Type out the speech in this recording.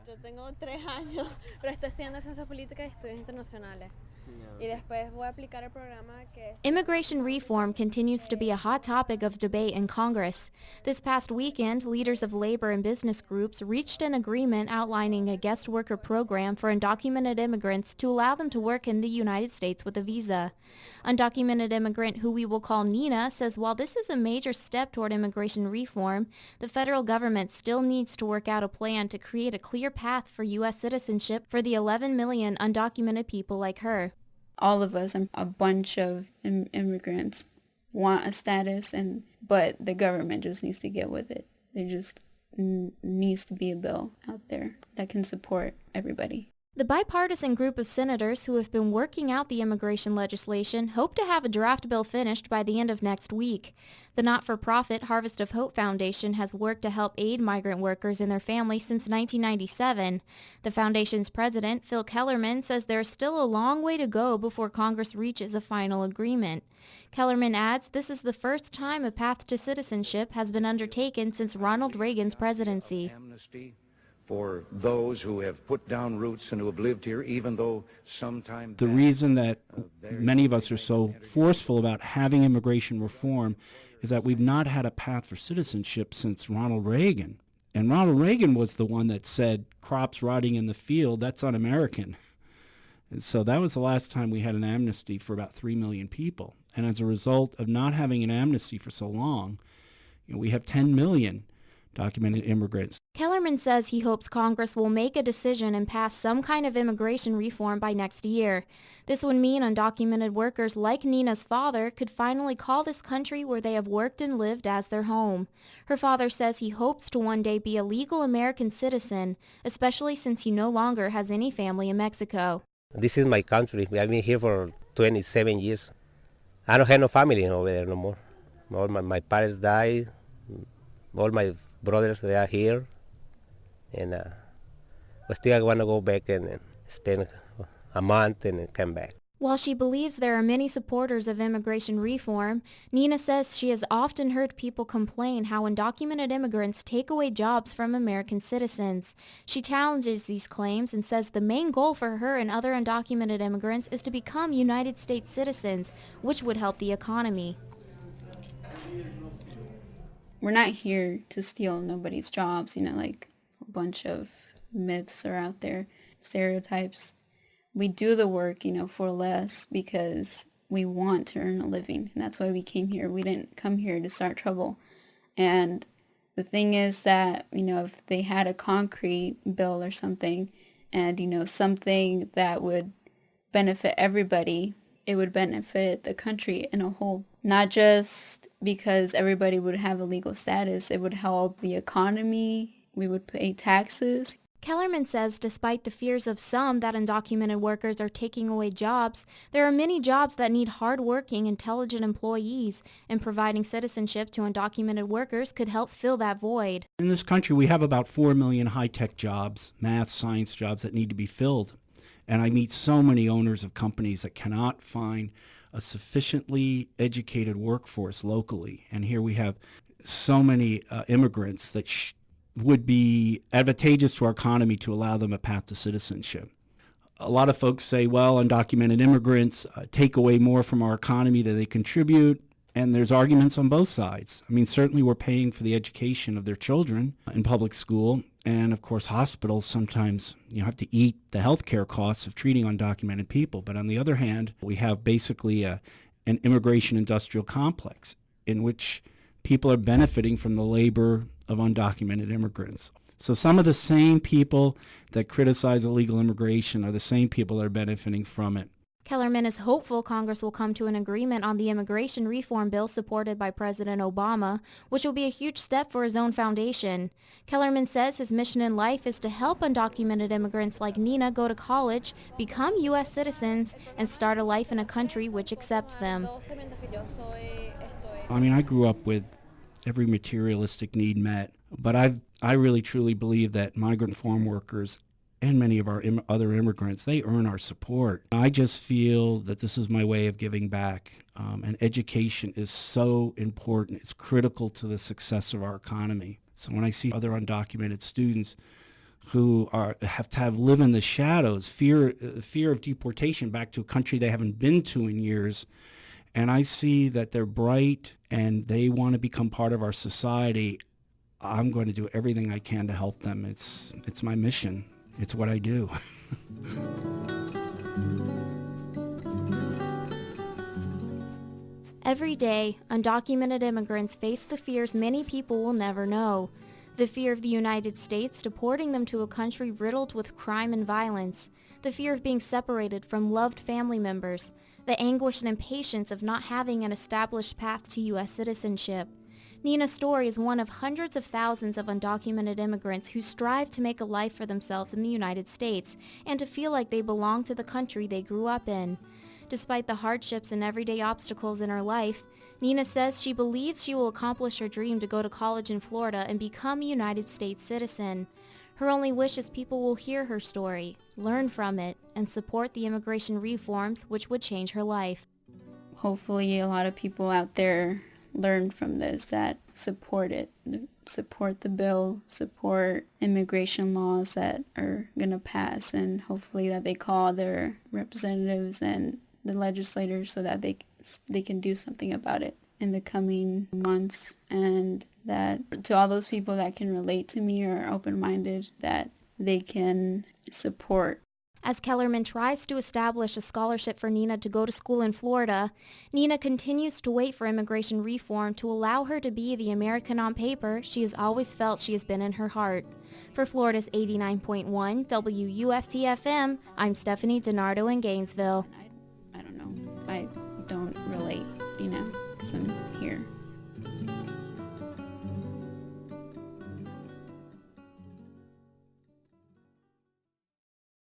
Yo tengo 3 años, pero estoy estudiando Ciencias Políticas y Estudios Internacionales. Y después voy a aplicar el programa que es... Immigration reform continues to be a hot topic of debate in Congress. This past weekend, leaders of labor and business groups reached an agreement outlining a guest worker program for undocumented immigrants to allow them to work in the United States with a visa. Undocumented immigrant, who we will call Nina, says while this is a major step toward immigration reform, the federal government still needs to work out a plan to create a clear path for U.S. citizenship for the 11 million undocumented people like her. All of us, a bunch of immigrants want a status, but the government just needs to get with it. There just needs to be a bill out there that can support everybody. The bipartisan group of senators who have been working out the immigration legislation hope to have a draft bill finished by the end of next week. The not-for-profit Harvest of Hope Foundation has worked to help aid migrant workers and their families since 1997. The foundation's president, Phil Kellerman, says there's still a long way to go before Congress reaches a final agreement. Kellerman adds this is the first time a path to citizenship has been undertaken since Ronald Reagan's presidency. For those who have put down roots and who have lived here, even though sometimes... The reason that many of us are so forceful about having immigration reform is that we've not had a path for citizenship since Ronald Reagan. And Ronald Reagan was the one that said, crops rotting in the field, that's un-American. And so that was the last time we had an amnesty for about 3 million people. And as a result of not having an amnesty for so long, we have 10 million documented immigrants. Kellerman says he hopes Congress will make a decision and pass some kind of immigration reform by next year. This would mean undocumented workers like Nina's father could finally call this country where they have worked and lived as their home. Her father says he hopes to one day be a legal American citizen, especially since he no longer has any family in Mexico. This is my country. I've been here for 27 years. I don't have no family over there no more. All my parents died. All my brothers, they are here. And still I want to go back and spend a month and come back. While she believes there are many supporters of immigration reform, Nina says she has often heard people complain how undocumented immigrants take away jobs from American citizens. She challenges these claims and says the main goal for her and other undocumented immigrants is to become United States citizens, which would help the economy. We're not here to steal nobody's jobs, like a bunch of myths are out there, stereotypes. We do the work, for less because we want to earn a living. And that's why we came here. We didn't come here to start trouble. And the thing is that, if they had a concrete bill or something and, something that would benefit everybody, it would benefit the country in a whole. Not just because everybody would have a legal status, it would help the economy, we would pay taxes. Kellerman says despite the fears of some that undocumented workers are taking away jobs, there are many jobs that need hard-working, intelligent employees, and providing citizenship to undocumented workers could help fill that void. In this country, we have about 4 million high-tech jobs, math, science jobs that need to be filled. And I meet so many owners of companies that cannot find a sufficiently educated workforce locally. And here we have so many immigrants that would be advantageous to our economy to allow them a path to citizenship. A lot of folks say, well, undocumented immigrants take away more from our economy than they contribute. And there's arguments on both sides. I mean, certainly we're paying for the education of their children in public school. And of course, hospitals sometimes have to eat the healthcare costs of treating undocumented people. But on the other hand, we have basically an immigration industrial complex in which people are benefiting from the labor of undocumented immigrants. So some of the same people that criticize illegal immigration are the same people that are benefiting from it. Kellerman is hopeful Congress will come to an agreement on the immigration reform bill supported by President Obama, which will be a huge step for his own foundation. Kellerman says his mission in life is to help undocumented immigrants like Nina go to college, become U.S. citizens, and start a life in a country which accepts them. I mean, I grew up with every materialistic need met, but I really truly believe that migrant farm workers and many of our other immigrants, they earn our support. I just feel that this is my way of giving back. And education is so important. It's critical to the success of our economy. So when I see other undocumented students who have to live in the shadows, fear of deportation back to a country they haven't been to in years. And I see that they're bright and they want to become part of our society. I'm going to do everything I can to help them. It's my mission. It's what I do. Every day, undocumented immigrants face the fears many people will never know. The fear of the United States deporting them to a country riddled with crime and violence. The fear of being separated from loved family members. The anguish and impatience of not having an established path to U.S. citizenship. Nina's story is one of hundreds of thousands of undocumented immigrants who strive to make a life for themselves in the United States and to feel like they belong to the country they grew up in. Despite the hardships and everyday obstacles in her life, Nina says she believes she will accomplish her dream to go to college in Florida and become a United States citizen. Her only wish is people will hear her story, learn from it, and support the immigration reforms which would change her life. Hopefully a lot of people out there learn from this, that support it, support the bill, support immigration laws that are going to pass, and hopefully that they call their representatives and the legislators so that they can do something about it in the coming months, and that to all those people that can relate to me or are open-minded, that they can support. As Kellerman tries to establish a scholarship for Nina to go to school in Florida, Nina continues to wait for immigration reform to allow her to be the American on paper she has always felt she has been in her heart. For Florida's 89.1 WUFT-FM, I'm Stephanie DiNardo in Gainesville.